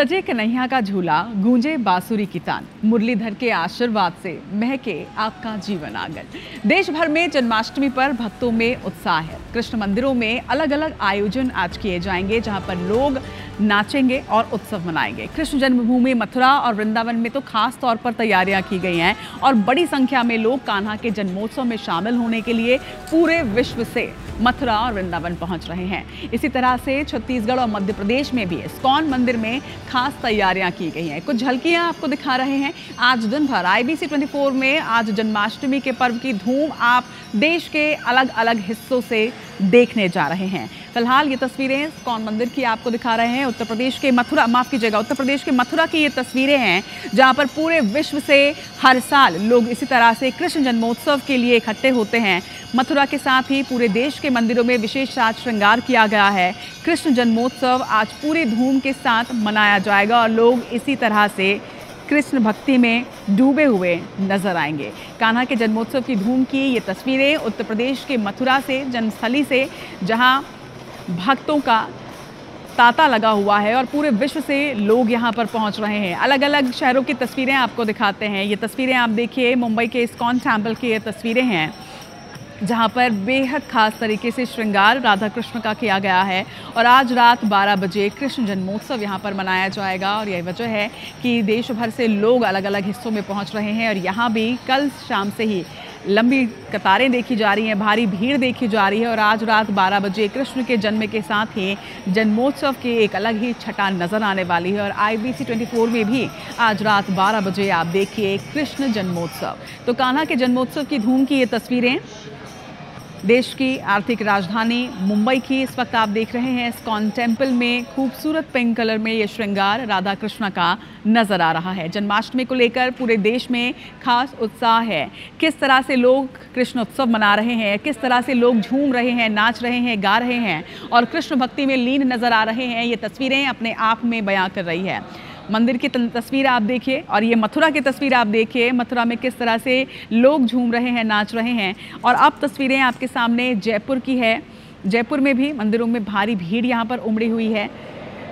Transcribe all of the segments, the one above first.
सजे कन्हैया का झूला, गूंजे बांसुरी की तान, मुरलीधर के आशीर्वाद से महके आपका जीवन आंगन। देश भर में जन्माष्टमी पर भक्तों में उत्साह है। कृष्ण मंदिरों में अलग अलग आयोजन आज किए जाएंगे, जहां पर लोग नाचेंगे और उत्सव मनाएंगे। कृष्ण जन्मभूमि मथुरा और वृंदावन में तो खास तौर पर तैयारियां की गई हैं और बड़ी संख्या में लोग कान्हा के जन्मोत्सव में शामिल होने के लिए पूरे विश्व से मथुरा और वृंदावन पहुंच रहे हैं। इसी तरह से छत्तीसगढ़ और मध्य प्रदेश में भी इस्कॉन मंदिर में खास तैयारियां की गई हैं। कुछ झलकियां आपको दिखा रहे हैं। आज दिन भर IBC 24 में आज जन्माष्टमी के पर्व की धूम आप देश के अलग अलग हिस्सों से देखने जा रहे हैं। फिलहाल ये तस्वीरें इस्कॉन मंदिर की आपको दिखा रहे हैं। उत्तर प्रदेश के मथुरा की ये तस्वीरें हैं, जहां पर पूरे विश्व से हर साल लोग इसी तरह से कृष्ण जन्मोत्सव के लिए इकट्ठे होते हैं। मथुरा के साथ ही पूरे देश के मंदिरों में विशेष साज श्रृंगार किया गया है। कृष्ण जन्मोत्सव आज पूरी धूम के साथ मनाया जाएगा और लोग इसी तरह से कृष्ण भक्ति में डूबे हुए नजर आएंगे। कान्हा के जन्मोत्सव की धूम की ये तस्वीरें उत्तर प्रदेश के मथुरा से, जन्मस्थली से, जहां भक्तों का तांता लगा हुआ है और पूरे विश्व से लोग यहां पर पहुंच रहे हैं। अलग अलग शहरों की तस्वीरें आपको दिखाते हैं। ये तस्वीरें आप देखिए, मुंबई के इस्कॉन टेम्पल की ये तस्वीरें हैं, जहां पर बेहद खास तरीके से श्रृंगार राधा कृष्ण का किया गया है और आज रात 12 बजे कृष्ण जन्मोत्सव यहां पर मनाया जाएगा। और यही वजह है कि देश भर से लोग अलग अलग हिस्सों में पहुंच रहे हैं और यहां भी कल शाम से ही लंबी कतारें देखी जा रही हैं, भारी भीड़ देखी जा रही है और आज रात 12 बजे कृष्ण के जन्म के साथ ही जन्मोत्सव की एक अलग ही छटा नजर आने वाली है। और IBC 24 में भी आज रात 12 बजे आप देखिए कृष्ण जन्मोत्सव। तो कान्हा के जन्मोत्सव की धूम की ये तस्वीरें देश की आर्थिक राजधानी मुंबई की इस वक्त आप देख रहे हैं। इस्कॉन टेम्पल में खूबसूरत पिंक कलर में ये श्रृंगार राधा कृष्ण का नजर आ रहा है। जन्माष्टमी को लेकर पूरे देश में खास उत्साह है। किस तरह से लोग कृष्ण उत्सव मना रहे हैं, किस तरह से लोग झूम रहे हैं, नाच रहे हैं, गा रहे हैं और कृष्ण भक्ति में लीन नजर आ रहे हैं, ये तस्वीरें अपने आप में बयां कर रही है। मंदिर की तस्वीर आप देखिए और ये मथुरा की तस्वीर आप देखिए। मथुरा में किस तरह से लोग झूम रहे हैं, नाच रहे हैं। और अब तस्वीरें आपके सामने जयपुर की है। जयपुर में भी मंदिरों में भारी भीड़ यहाँ पर उमड़ी हुई है।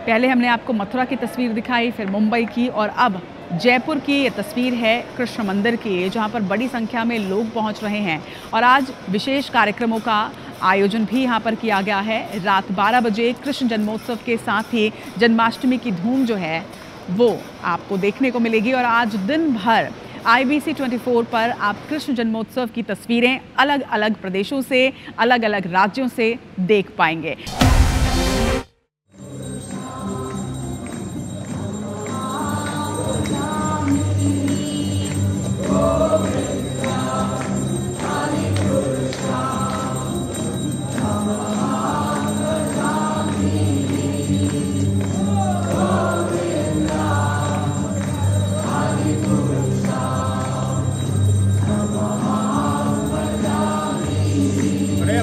पहले हमने आपको मथुरा की तस्वीर दिखाई, फिर मुंबई की और अब जयपुर की ये तस्वीर है कृष्ण मंदिर की, जहाँ पर बड़ी संख्या में लोग पहुँच रहे हैं। और आज विशेष कार्यक्रमों का आयोजन भी यहाँ पर किया गया है। रात 12 बजे कृष्ण जन्मोत्सव के साथ ही जन्माष्टमी की धूम जो है वो आपको देखने को मिलेगी। और आज दिन भर IBC 24 पर आप कृष्ण जन्मोत्सव की तस्वीरें अलग अलग प्रदेशों से, अलग अलग राज्यों से देख पाएंगे।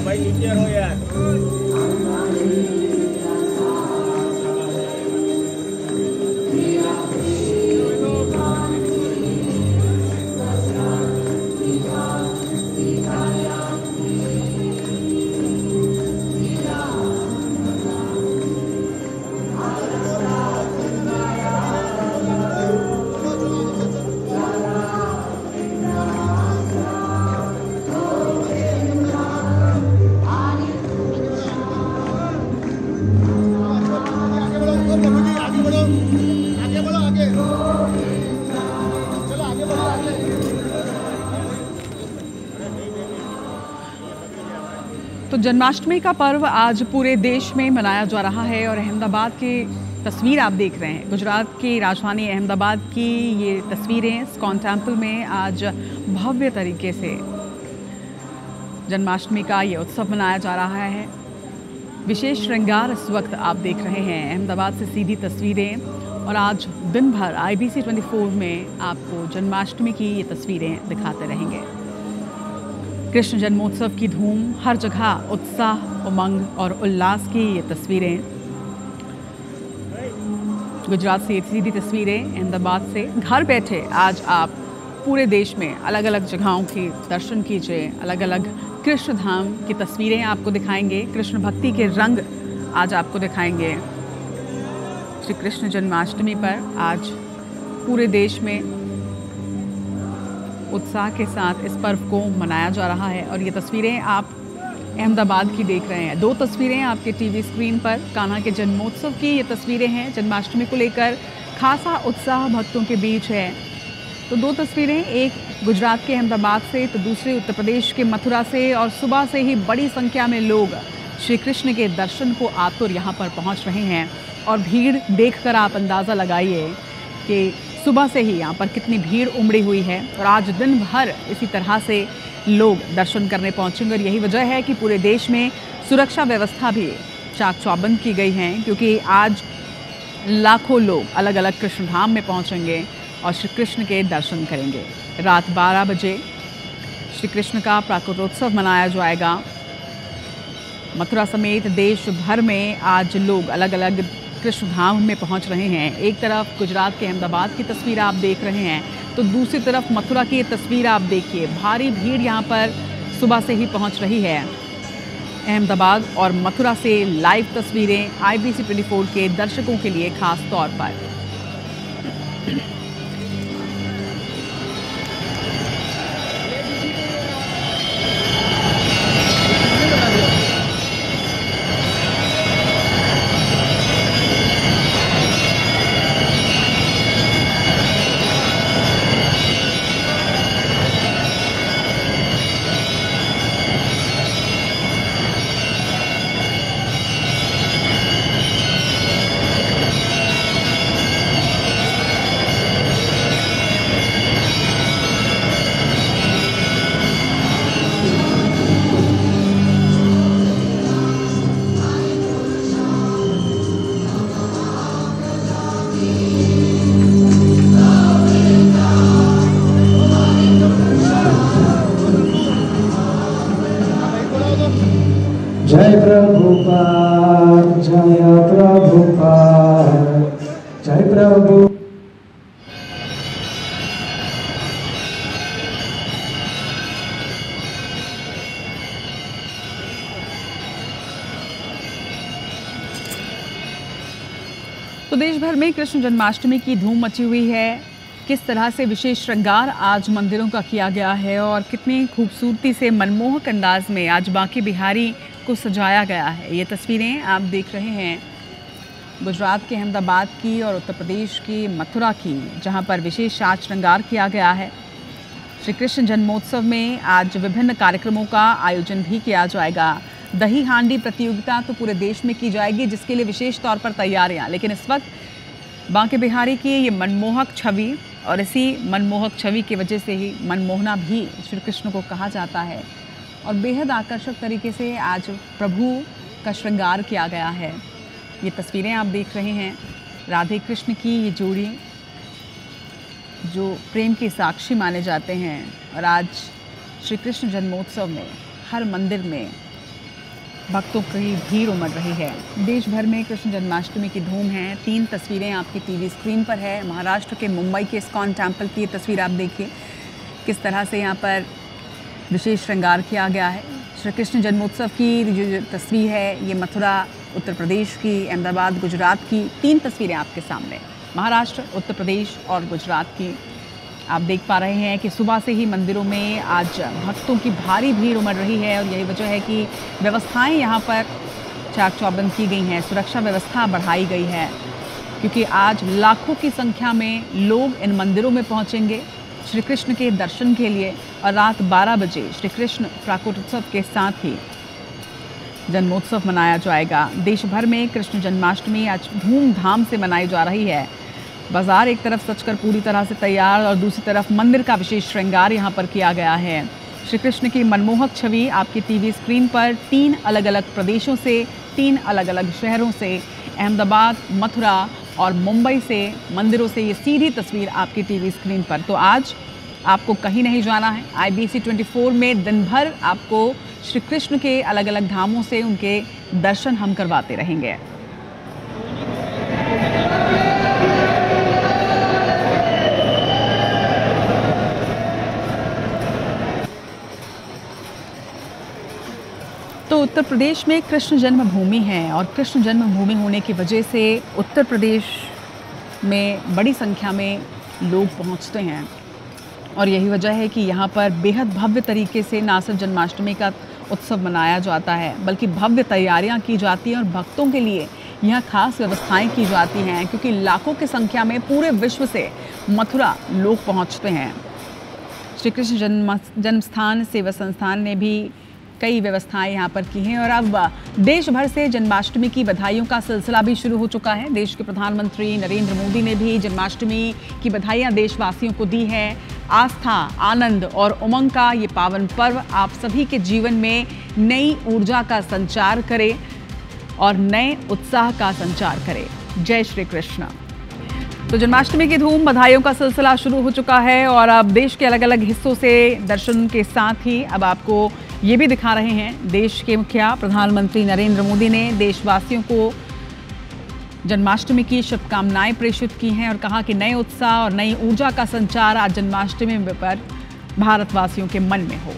भाई नीचे रहो यार। तो जन्माष्टमी का पर्व आज पूरे देश में मनाया जा रहा है और अहमदाबाद की तस्वीर आप देख रहे हैं। गुजरात की राजधानी अहमदाबाद की ये तस्वीरें इस्कॉन टेम्पल में आज भव्य तरीके से जन्माष्टमी का ये उत्सव मनाया जा रहा है। विशेष श्रृंगार इस वक्त आप देख रहे हैं। अहमदाबाद से सीधी तस्वीरें और आज दिन भर IBC 24 में आपको जन्माष्टमी की ये तस्वीरें दिखाते रहेंगे। कृष्ण जन्मोत्सव की धूम, हर जगह उत्साह, उमंग और उल्लास की ये तस्वीरें। गुजरात से सीधी तस्वीरें अहमदाबाद से। घर बैठे आज आप पूरे देश में अलग अलग जगहों के दर्शन कीजिए, अलग अलग कृष्ण धाम की तस्वीरें आपको दिखाएंगे, कृष्ण भक्ति के रंग आज आपको दिखाएंगे। श्री कृष्ण जन्माष्टमी पर आज पूरे देश में उत्साह के साथ इस पर्व को मनाया जा रहा है और ये तस्वीरें आप अहमदाबाद की देख रहे हैं। दो तस्वीरें आपके टीवी स्क्रीन पर कान्हा के जन्मोत्सव की ये तस्वीरें हैं। जन्माष्टमी को लेकर खासा उत्साह भक्तों के बीच है। तो दो तस्वीरें, एक गुजरात के अहमदाबाद से तो दूसरी उत्तर प्रदेश के मथुरा से, और सुबह से ही बड़ी संख्या में लोग श्री कृष्ण के दर्शन को आतुर यहाँ पर पहुँच रहे हैं। और भीड़ देखकर आप अंदाज़ा लगाइए कि सुबह से ही यहाँ पर कितनी भीड़ उमड़ी हुई है और आज दिन भर इसी तरह से लोग दर्शन करने पहुँचेंगे। और यही वजह है कि पूरे देश में सुरक्षा व्यवस्था भी चाक चौबंद की गई है, क्योंकि आज लाखों लोग अलग अलग कृष्ण धाम में पहुँचेंगे और श्री कृष्ण के दर्शन करेंगे। रात 12 बजे श्री कृष्ण का प्राकटोत्सव मनाया जाएगा। मथुरा समेत देश भर में आज लोग अलग अलग कृष्ण धाम में पहुंच रहे हैं। एक तरफ गुजरात के अहमदाबाद की तस्वीर आप देख रहे हैं, तो दूसरी तरफ मथुरा की तस्वीर आप देखिए। भारी भीड़ यहां पर सुबह से ही पहुंच रही है। अहमदाबाद और मथुरा से लाइव तस्वीरें IBC 24 के दर्शकों के लिए खास तौर पर। जय प्रभुपाद, जय प्रभुपाद, जय प्रभु। तो देश भर में कृष्ण जन्माष्टमी की धूम मची हुई है। किस तरह से विशेष श्रृंगार आज मंदिरों का किया गया है और कितनी खूबसूरती से मनमोहक अंदाज में आज बांके बिहारी को सजाया गया है। ये तस्वीरें आप देख रहे हैं गुजरात के अहमदाबाद की और उत्तर प्रदेश की मथुरा की, जहां पर विशेष साज श्रृंगार किया गया है। श्री कृष्ण जन्मोत्सव में आज विभिन्न कार्यक्रमों का आयोजन भी किया जाएगा। दही हांडी प्रतियोगिता तो पूरे देश में की जाएगी, जिसके लिए विशेष तौर पर तैयारियां। लेकिन इस वक्त बांके बिहारी की ये मनमोहक छवि, और इसी मनमोहक छवि की वजह से ही मनमोहना भी श्री कृष्ण को कहा जाता है, और बेहद आकर्षक तरीके से आज प्रभु का श्रृंगार किया गया है। ये तस्वीरें आप देख रहे हैं राधे कृष्ण की ये जोड़ी, जो प्रेम के साक्षी माने जाते हैं। और आज श्री कृष्ण जन्मोत्सव में हर मंदिर में भक्तों की भीड़ उमड़ रही है। देश भर में कृष्ण जन्माष्टमी की धूम है। 3 तस्वीरें आपकी टीवी स्क्रीन पर है। महाराष्ट्र के मुंबई के इस्कॉन टेम्पल की ये तस्वीर आप देखिए, किस तरह से यहाँ पर विशेष श्रृंगार किया गया है। श्री कृष्ण जन्मोत्सव की जो तस्वीर है ये मथुरा उत्तर प्रदेश की, अहमदाबाद गुजरात की। 3 तस्वीरें आपके सामने, महाराष्ट्र, उत्तर प्रदेश और गुजरात की। आप देख पा रहे हैं कि सुबह से ही मंदिरों में आज भक्तों की भारी भीड़ उमड़ रही है, और यही वजह है कि व्यवस्थाएं यहाँ पर चाक चौबंद की गई हैं। सुरक्षा व्यवस्था बढ़ाई गई है, क्योंकि आज लाखों की संख्या में लोग इन मंदिरों में पहुँचेंगे श्री कृष्ण के दर्शन के लिए। और रात 12 बजे श्री कृष्ण प्राकटोत्सव के साथ ही जन्मोत्सव मनाया जाएगा। देश भर में कृष्ण जन्माष्टमी आज धूमधाम से मनाई जा रही है। बाजार एक तरफ सजकर पूरी तरह से तैयार, और दूसरी तरफ मंदिर का विशेष श्रृंगार यहाँ पर किया गया है। श्री कृष्ण की मनमोहक छवि आपकी टीवी स्क्रीन पर 3 अलग अलग प्रदेशों से, 3 अलग अलग शहरों से, अहमदाबाद, मथुरा और मुंबई से मंदिरों से ये सीधी तस्वीर आपकी टीवी स्क्रीन पर। तो आज आपको कहीं नहीं जाना है। IBC 24 में दिन भर आपको श्री कृष्ण के अलग अलग धामों से उनके दर्शन हम करवाते रहेंगे। तो उत्तर प्रदेश में कृष्ण जन्मभूमि है और कृष्ण जन्मभूमि होने की वजह से उत्तर प्रदेश में बड़ी संख्या में लोग पहुंचते हैं और यही वजह है कि यहाँ पर बेहद भव्य तरीके से ना सिर्फ जन्माष्टमी का उत्सव मनाया जाता है बल्कि भव्य तैयारियाँ की जाती हैं और भक्तों के लिए यहाँ खास व्यवस्थाएं की जाती हैं क्योंकि लाखों की संख्या में पूरे विश्व से मथुरा लोग पहुँचते हैं। श्री कृष्ण जन्मस्थान सेवा संस्थान ने भी कई व्यवस्थाएं यहाँ पर की हैं और अब देश भर से जन्माष्टमी की बधाइयों का सिलसिला भी शुरू हो चुका है। देश के प्रधानमंत्री नरेंद्र मोदी ने भी जन्माष्टमी की बधाइयाँ देशवासियों को दी है। आस्था, आनंद और उमंग का ये पावन पर्व आप सभी के जीवन में नई ऊर्जा का संचार करे और नए उत्साह का संचार करे। जय श्री कृष्ण। तो जन्माष्टमी की धूम, बधाइयों का सिलसिला शुरू हो चुका है और अब देश के अलग अलग हिस्सों से दर्शन के साथ ही अब आपको ये भी दिखा रहे हैं देश के मुखिया प्रधानमंत्री नरेंद्र मोदी ने देशवासियों को जन्माष्टमी की शुभकामनाएं प्रेषित की हैं और कहा कि नए उत्साह और नई ऊर्जा का संचार आज जन्माष्टमी पर भारतवासियों के मन में हो।